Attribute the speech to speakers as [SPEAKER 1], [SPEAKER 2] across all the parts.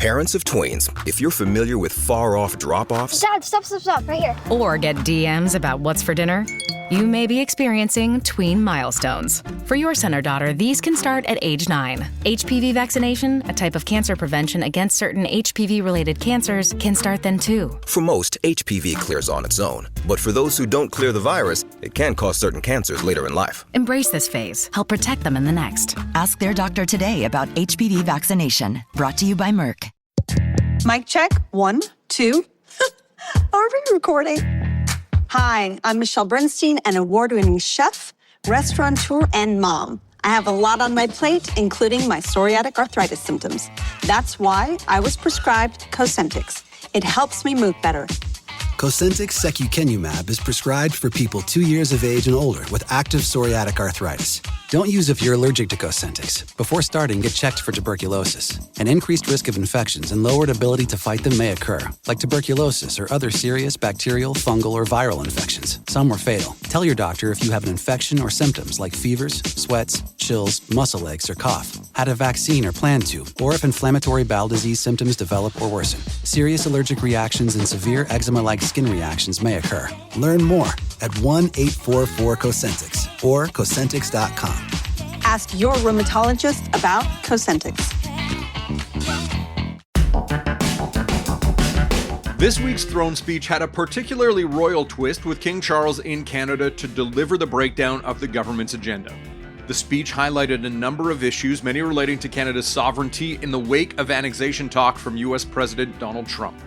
[SPEAKER 1] Parents of tweens, if you're familiar with far-off drop-offs...
[SPEAKER 2] Dad, stop, right here.
[SPEAKER 3] Or get DMs about what's for dinner, you may be experiencing tween milestones. For your son or daughter, these can start at age 9. HPV vaccination, a type of cancer prevention against certain HPV-related cancers, can start then too.
[SPEAKER 1] For most, HPV clears on its own. But for those who don't clear the virus, it can cause certain cancers later in life.
[SPEAKER 3] Embrace this phase. Help protect them in the next.
[SPEAKER 4] Ask their doctor today about HPV vaccination. Brought to you by Merck.
[SPEAKER 5] Mic check. 1, 2. Are we recording? Hi, I'm Michelle Bernstein, an award-winning chef, restaurateur, and mom. I have a lot on my plate, including my psoriatic arthritis symptoms. That's why I was prescribed Cosentyx. It helps me move better.
[SPEAKER 6] Cosentyx secukinumab is prescribed for people 2 years of age and older with active psoriatic arthritis. Don't use if you're allergic to Cosentyx. Before starting, get checked for tuberculosis. An increased risk of infections and lowered ability to fight them may occur, like tuberculosis or other serious bacterial, fungal, or viral infections. Some were fatal. Tell your doctor if you have an infection or symptoms like fevers, sweats, chills, muscle aches, or cough, had a vaccine or plan to, or if inflammatory bowel disease symptoms develop or worsen. Serious allergic reactions and severe eczema-like skin reactions may occur. Learn more at 1-844-COSENTYX or Cosentyx.com.
[SPEAKER 5] Ask your rheumatologist about Cosentyx.
[SPEAKER 7] This week's throne speech had a particularly royal twist, with King Charles in Canada to deliver the breakdown of the government's agenda. The speech highlighted a number of issues, many relating to Canada's sovereignty, in the wake of annexation talk from U.S. President Donald Trump.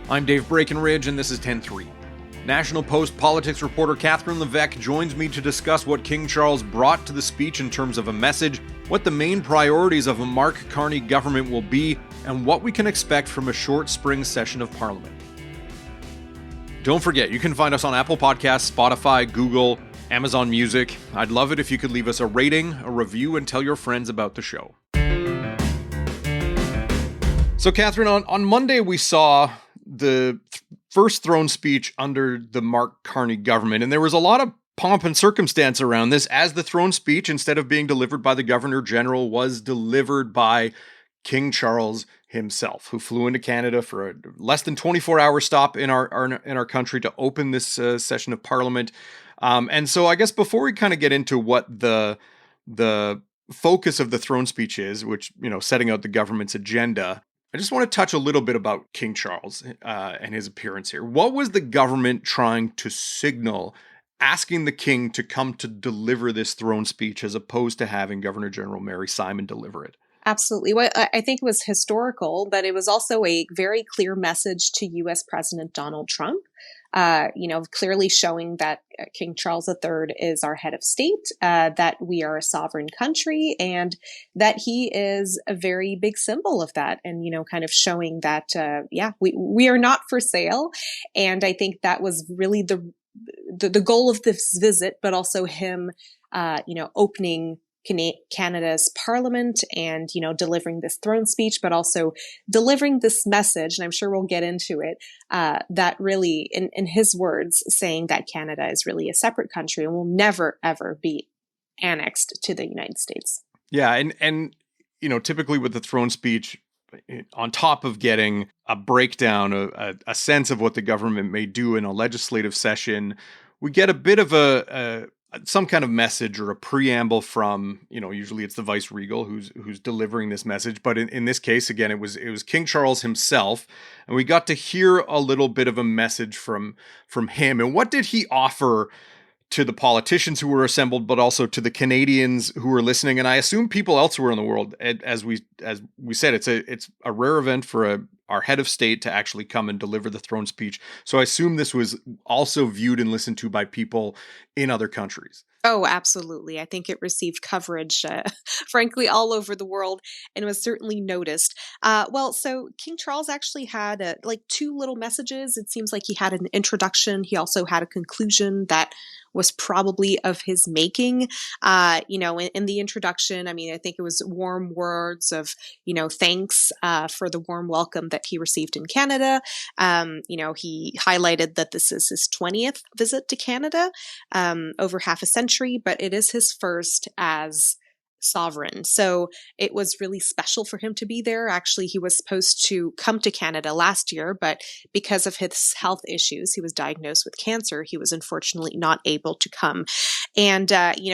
[SPEAKER 7] I'm Dave Breckenridge, and this is 10-3. National Post politics reporter Catherine Levesque joins me to discuss what King Charles brought to the speech in terms of a message, what the main priorities of a Mark Carney government will be, and what we can expect from a short spring session of Parliament. Don't forget, you can find us on Apple Podcasts, Spotify, Google, Amazon Music. I'd love it if you could leave us a rating, a review, and tell your friends about the show. So, Catherine, on Monday we saw the first throne speech under the Mark Carney government, and there was a lot of pomp and circumstance around this, as the throne speech, instead of being delivered by the Governor General, was delivered by King Charles himself, who flew into Canada for a less than 24-hour stop in our country to open this session of Parliament. And so I guess before we kind of get into what the focus of the throne speech is, which, setting out the government's agenda, I just want to touch a little bit about King Charles and his appearance here. What was the government trying to signal, asking the king to come to deliver this throne speech, as opposed to having Governor General Mary Simon deliver it?
[SPEAKER 8] Absolutely. Well, I think it was historical, but it was also a very clear message to U.S. President Donald Trump, clearly showing that King Charles III is our head of state, that we are a sovereign country, and that he is a very big symbol of that. And, kind of showing that, we are not for sale. And I think that was really the goal of this visit, but also him, opening Canada's parliament and, delivering this throne speech, but also delivering this message, and I'm sure we'll get into it, that really, in his words, saying that Canada is really a separate country and will never, ever be annexed to the United States. Yeah,
[SPEAKER 7] and typically with the throne speech, on top of getting a breakdown, a sense of what the government may do in a legislative session, we get a bit of some kind of message or a preamble from, usually it's the vice regal who's delivering this message. But in this case, again, it was King Charles himself. And we got to hear a little bit of a message from him. And what did he offer to the politicians who were assembled, but also to the Canadians who were listening? And I assume people elsewhere in the world. As we said, it's a rare event for our head of state to actually come and deliver the throne speech. So I assume this was also viewed and listened to by people in other countries.
[SPEAKER 8] Oh, absolutely. I think it received coverage, frankly, all over the world, and was certainly noticed. So King Charles actually had two little messages. It seems like he had an introduction. He also had a conclusion that was probably of his making. In the introduction, I think it was warm words of, thanks for the warm welcome that he received in Canada. He highlighted that this is his 20th visit to Canada, over half a century, but it is his first as sovereign. So it was really special for him to be there. Actually, he was supposed to come to Canada last year, but because of his health issues, he was diagnosed with cancer. He was unfortunately not able to come. And,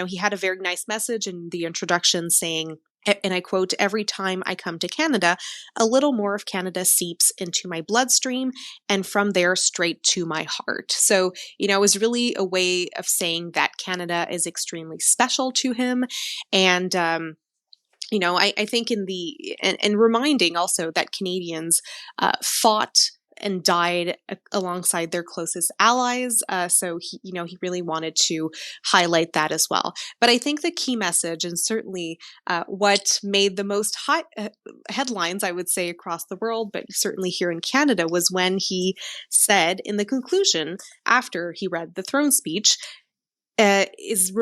[SPEAKER 8] he had a very nice message in the introduction saying, and I quote, "Every time I come to Canada, a little more of Canada seeps into my bloodstream and from there straight to my heart." So, it was really a way of saying that Canada is extremely special to him. And, I think and reminding also that Canadians fought and died alongside their closest allies. So he really wanted to highlight that as well. But I think the key message, and certainly what made the most headlines, I would say, across the world, but certainly here in Canada, was when he said in the conclusion, after he read the throne speech, is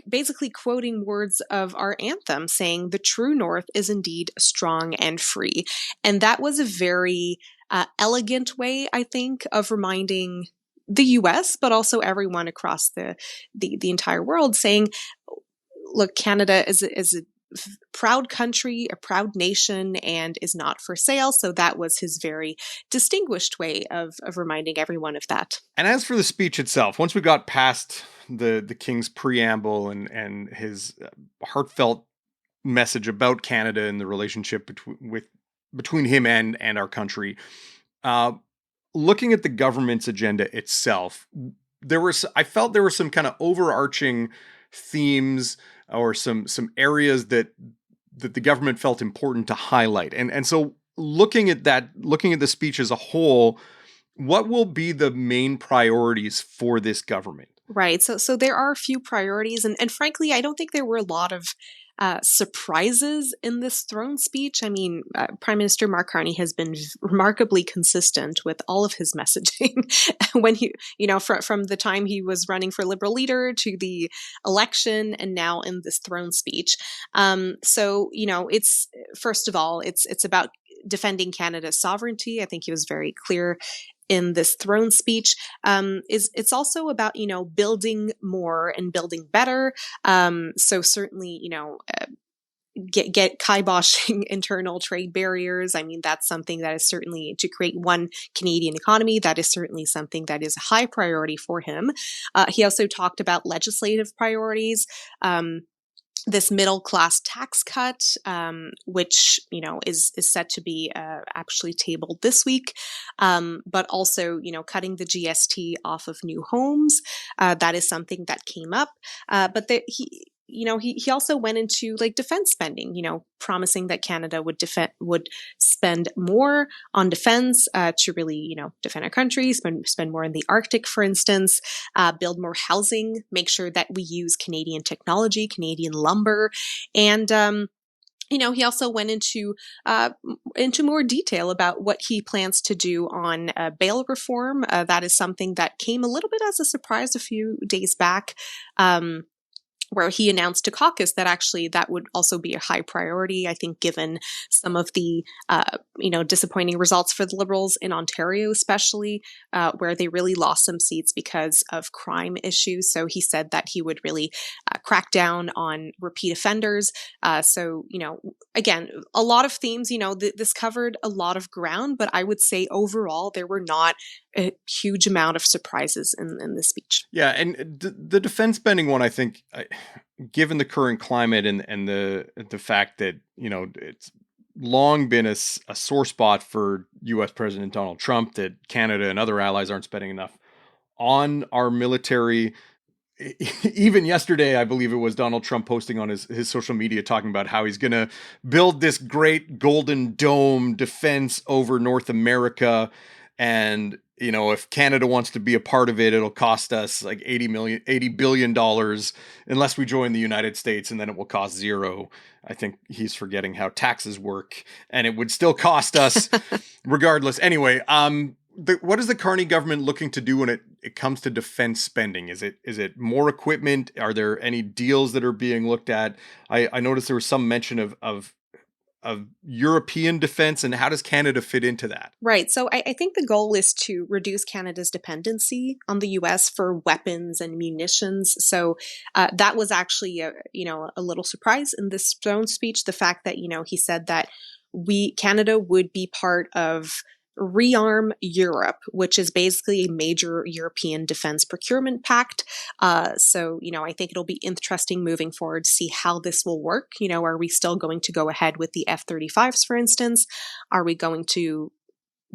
[SPEAKER 8] basically quoting words of our anthem, saying, "The true North is indeed strong and free." And that was a very elegant way, I think, of reminding the U.S., but also everyone across the entire world, saying, look, Canada is a proud country, a proud nation, and is not for sale. So that was his very distinguished way of reminding everyone of that.
[SPEAKER 7] And as for the speech itself, once we got past the king's preamble and his heartfelt message about Canada and the relationship between him and our country, looking at the government's agenda itself, I felt there were some kind of overarching themes or some areas that the government felt important to highlight. And so looking at the speech as a whole, what will be the main priorities for this government?
[SPEAKER 8] Right. So there are a few priorities. And frankly, I don't think there were a lot of surprises in this throne speech. I mean, Prime Minister Mark Carney has been remarkably consistent with all of his messaging when he, from the time he was running for Liberal leader to the election and now in this throne speech. So, it's, first of all, it's about defending Canada's sovereignty. I think he was very clear in this throne speech. It's also about, building more and building better. So certainly, get kiboshing internal trade barriers. I mean, that's something that is certainly, to create one Canadian economy, that is certainly something that is a high priority for him. He also talked about legislative priorities. This middle class tax cut, which is set to be actually tabled this week, but also cutting the GST off of new homes. That is something that came up, but he also went into defense spending, promising that Canada would spend more on defense to really, defend our country, spend more in the Arctic, for instance, build more housing, make sure that we use Canadian technology, Canadian lumber. And, he also went into more detail about what he plans to do on bail reform. That is something that came a little bit as a surprise a few days back. Where he announced to caucus that actually that would also be a high priority, I think, given some of the, disappointing results for the Liberals in Ontario, especially, where they really lost some seats because of crime issues. So he said that he would really crack down on repeat offenders. So, again, a lot of themes, this covered a lot of ground, but I would say overall there were not a huge amount of surprises in this speech.
[SPEAKER 7] Yeah, and the defense spending one, I think, given the current climate and the fact that it's long been a sore spot for U.S. President Donald Trump that Canada and other allies aren't spending enough on our military. Even yesterday, I believe it was Donald Trump posting on his social media talking about how he's going to build this great golden dome defense over North America. And, if Canada wants to be a part of it, it'll cost us like $80 billion unless we join the United States, and then it will cost zero. I think he's forgetting how taxes work, and it would still cost us regardless. Anyway, what is the Carney government looking to do when it comes to defense spending? Is it more equipment? Are there any deals that are being looked at? I noticed there was some mention of of European defense, and how does Canada fit into that?
[SPEAKER 8] Right. So I think the goal is to reduce Canada's dependency on the U.S. for weapons and munitions. So that was actually a little surprise in this throne speech. The fact that he said that Canada would be part of Rearm Europe, which is basically a major European defense procurement pact. So I think it'll be interesting moving forward to see how this will work. Are we still going to go ahead with the F-35s, for instance? Are we going to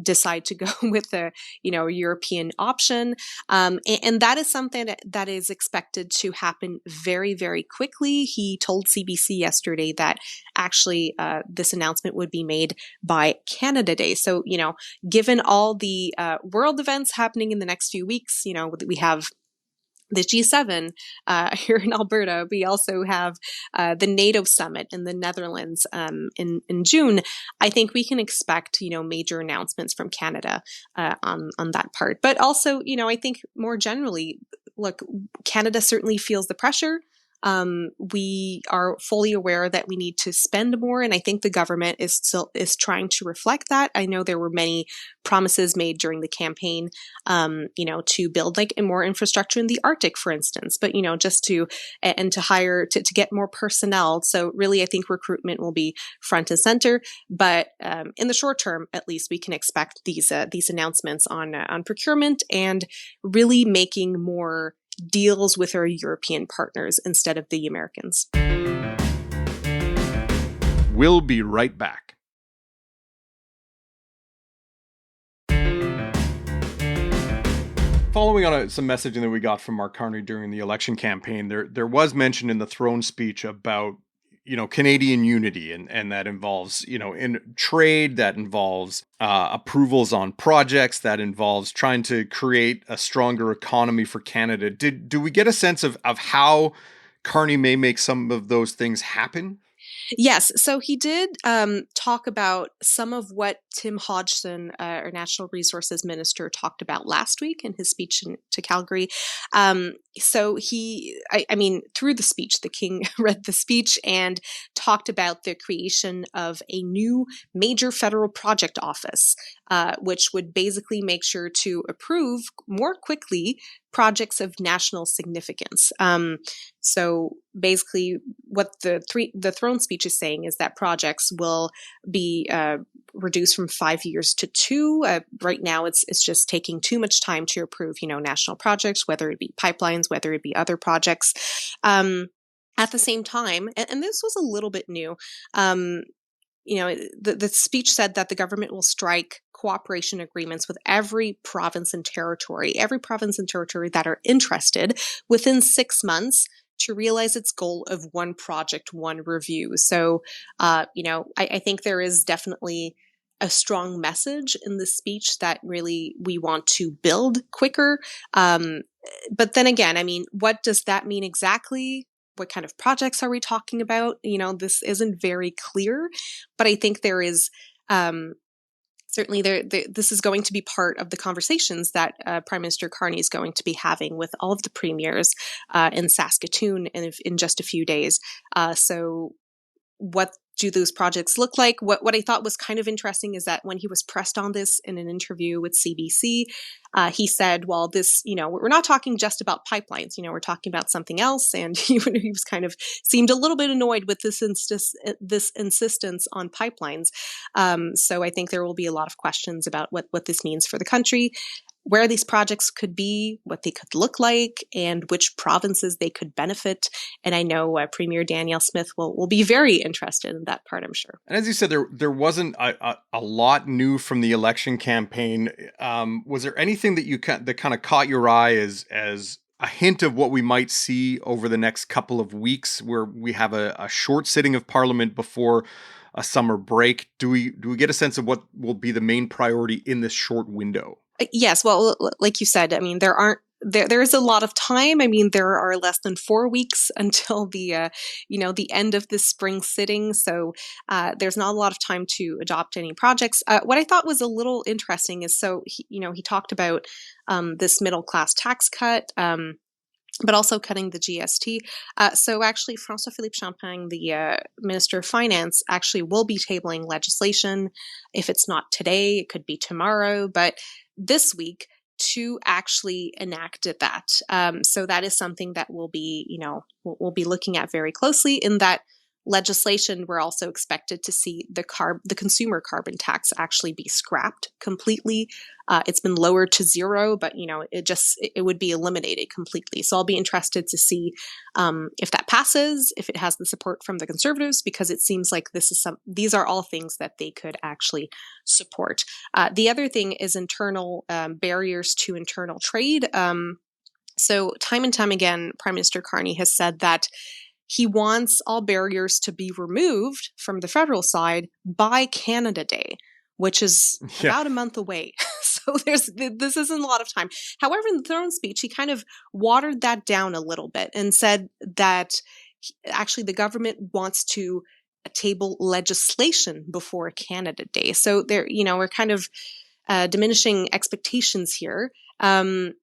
[SPEAKER 8] decide to go with the European option, and that is something that is expected to happen very, very quickly. He told CBC yesterday that actually this announcement would be made by Canada Day. So given all the world events happening in the next few weeks, we have the G7 here in Alberta. We also have the NATO summit in the Netherlands in June. I think we can expect major announcements from Canada on that part. But also I think more generally, look, Canada certainly feels the pressure. We are fully aware that we need to spend more, and I think the government is trying to reflect that. I know there were many promises made during the campaign, to build more infrastructure in the Arctic, for instance, but just to hire to get more personnel. So really, I think recruitment will be front and center. But in the short term, at least, we can expect these announcements on procurement and really making more deals with our European partners instead of the Americans.
[SPEAKER 7] We'll be right back. Following on some messaging that we got from Mark Carney during the election campaign, there was mention in the throne speech about Canadian unity, and that involves, in trade, that involves approvals on projects, that involves trying to create a stronger economy for Canada. Do we get a sense of how Carney may make some of those things happen?
[SPEAKER 8] Yes. So he did talk about some of what Tim Hodgson, our Natural Resources Minister, talked about last week in his speech to Calgary. So through the speech, the King read the speech and talked about the creation of a new major federal project office, which would basically make sure to approve more quickly projects of national significance. So basically, what the throne speech is saying is that projects will be reduced from 5 years to 2. Right now, it's just taking too much time to approve, national projects, whether it be pipelines, whether it be other projects. At the same time, and this was a little bit new, the speech said that the government will strike cooperation agreements with every province and territory that are interested within 6 months to realize its goal of one project, one review. So, I think there is definitely a strong message in the speech that really we want to build quicker. But then again, what does that mean exactly? What kind of projects are we talking about? This isn't very clear, but I think there is certainly this is going to be part of the conversations that Prime Minister Carney is going to be having with all of the premiers in Saskatoon in just a few days. So what do those projects look like? What I thought was kind of interesting is that when he was pressed on this in an interview with CBC, he said, well, this, we're not talking just about pipelines, we're talking about something else. And he was kind of seemed a little bit annoyed with this insistence on pipelines. So I think there will be a lot of questions about what this means for the country, where these projects could be, what they could look like, and which provinces they could benefit. And I know Premier Danielle Smith will be very interested in that part, I'm sure.
[SPEAKER 7] And as you said, there wasn't a lot new from the election campaign. Was there anything that kind of caught your eye as a hint of what we might see over the next couple of weeks, where we have a short sitting of Parliament before a summer break? Do we get a sense of what will be the main priority in this short window?
[SPEAKER 8] Yes. Well, like you said, there is a lot of time. There are less than 4 weeks until the end of this spring sitting. So there's not a lot of time to adopt any projects. What I thought was a little interesting is, he talked about this middle class tax cut. but also cutting the GST. So actually, François-Philippe Champagne, the Minister of Finance, actually will be tabling legislation. If it's not today, it could be tomorrow, but this week to actually enact that. So that is something that we'll be, we'll be looking at very closely. In that legislation, we're also expected to see the consumer carbon tax actually be scrapped completely. It's been lowered to zero, but it would be eliminated completely. So I'll be interested to see if that passes, if it has the support from the Conservatives, because it seems like these are all things that they could actually support. The other thing is internal barriers to internal trade. So time and time again, Prime Minister Carney has said that he wants all barriers to be removed from the federal side by Canada Day, which is about a month away. So this isn't a lot of time. However, in the throne speech, he kind of watered that down a little bit and said that actually the government wants to table legislation before Canada Day. So we're kind of diminishing expectations here. And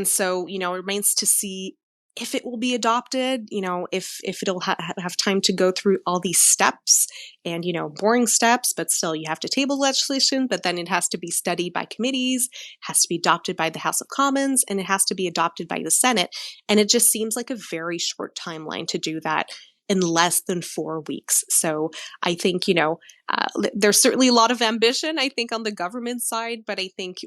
[SPEAKER 8] so, it remains to see if it will be adopted, if it'll have time to go through all these steps and, boring steps, but still you have to table legislation, but then it has to be studied by committees, has to be adopted by the House of Commons, and it has to be adopted by the Senate. And it just seems like a very short timeline to do that in less than 4 weeks. So I think, there's certainly a lot of ambition, I think, on the government side, but I think,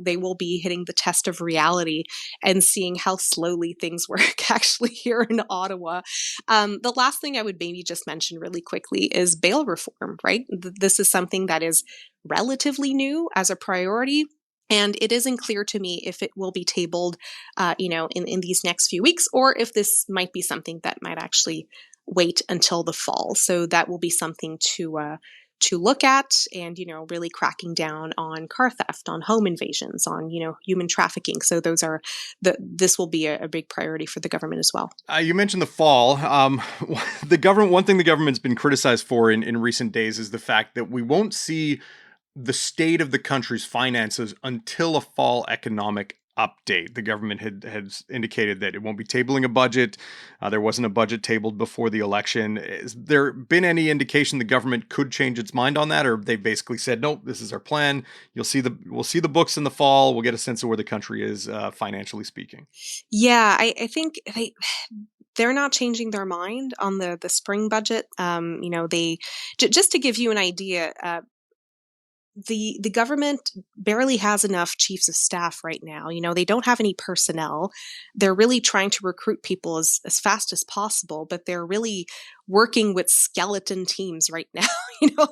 [SPEAKER 8] they will be hitting the test of reality and seeing how slowly things work actually here in Ottawa. The last thing I would maybe just mention really quickly is bail reform, right? This is something that is relatively new as a priority. And it isn't clear to me if it will be tabled, in these next few weeks, or if this might be something that might actually wait until the fall. So that will be something to look at, and really cracking down on car theft, on home invasions, on human trafficking. So this will be a big priority for the government as well.
[SPEAKER 7] You mentioned the fall. One thing the government's been criticized for in recent days is the fact that we won't see the state of the country's finances until a fall economic update. The government had indicated that it won't be tabling a budget. There wasn't a budget tabled before the election. Has there been any indication the government could change its mind on that, or they basically said, nope, this is our plan. We'll see the books in the fall. We'll get a sense of where the country is financially speaking.
[SPEAKER 8] Yeah, I think they're not changing their mind on the spring budget. They just to give you an idea. The government barely has enough chiefs of staff right now. They don't have any personnel. They're really trying to recruit people as fast as possible, but they're really working with skeleton teams right now,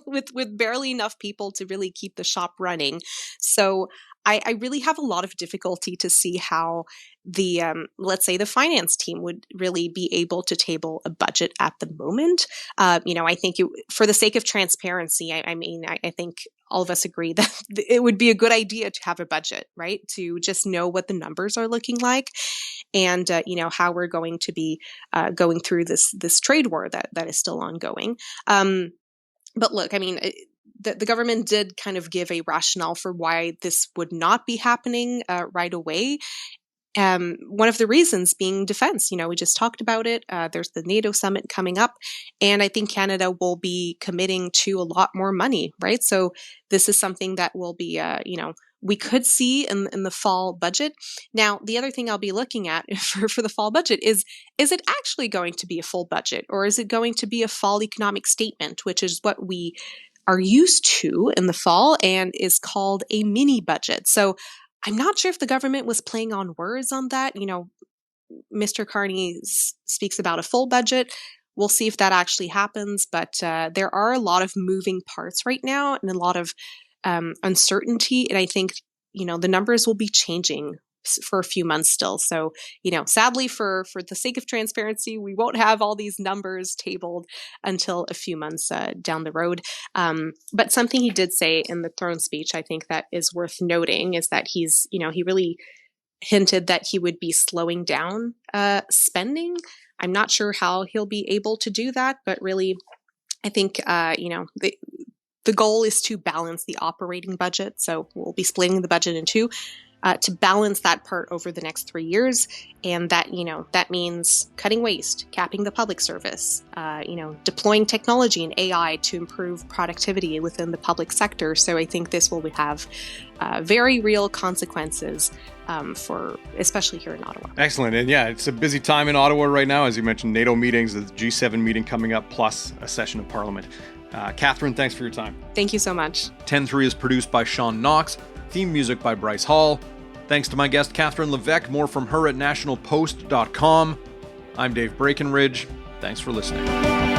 [SPEAKER 8] with barely enough people to really keep the shop running. So I really have a lot of difficulty to see how the, let's say the finance team would really be able to table a budget at the moment. I think for the sake of transparency, I think all of us agree that it would be a good idea to have a budget, right? To just know what the numbers are looking like, and how we're going to be going through this trade war that is still ongoing. But look, the government did kind of give a rationale for why this would not be happening right away. One of the reasons being defense. We just talked about it. There's the NATO summit coming up, and I think Canada will be committing to a lot more money, right? So this is something that will be, we could see in the fall budget. Now, the other thing I'll be looking at for the fall budget is it actually going to be a full budget, or is it going to be a fall economic statement, which is what we are used to in the fall and is called a mini budget. So I'm not sure if the government was playing on words on that. Mr. Carney speaks about a full budget. We'll see if that actually happens. But there are a lot of moving parts right now and a lot of uncertainty. And I think, the numbers will be changing for a few months still. So, sadly for the sake of transparency, we won't have all these numbers tabled until a few months down the road. But something he did say in the throne speech, I think that is worth noting, is that he really hinted that he would be slowing down spending. I'm not sure how he'll be able to do that, but really, I think, the goal is to balance the operating budget. So we'll be splitting the budget in two. to balance that part over the next 3 years. And that, that means cutting waste, capping the public service, deploying technology and AI to improve productivity within the public sector. So I think this will have very real consequences for especially here in Ottawa.
[SPEAKER 7] Excellent. And yeah, it's a busy time in Ottawa right now. As you mentioned, NATO meetings, the G7 meeting coming up, plus a session of Parliament. Catherine, thanks for your time.
[SPEAKER 8] Thank you so much.
[SPEAKER 7] 10-3 is produced by Sean Knox. Theme music by Bryce Hall. Thanks to my guest, Catherine Levesque. More from her at nationalpost.com. I'm Dave Breckenridge. Thanks for listening.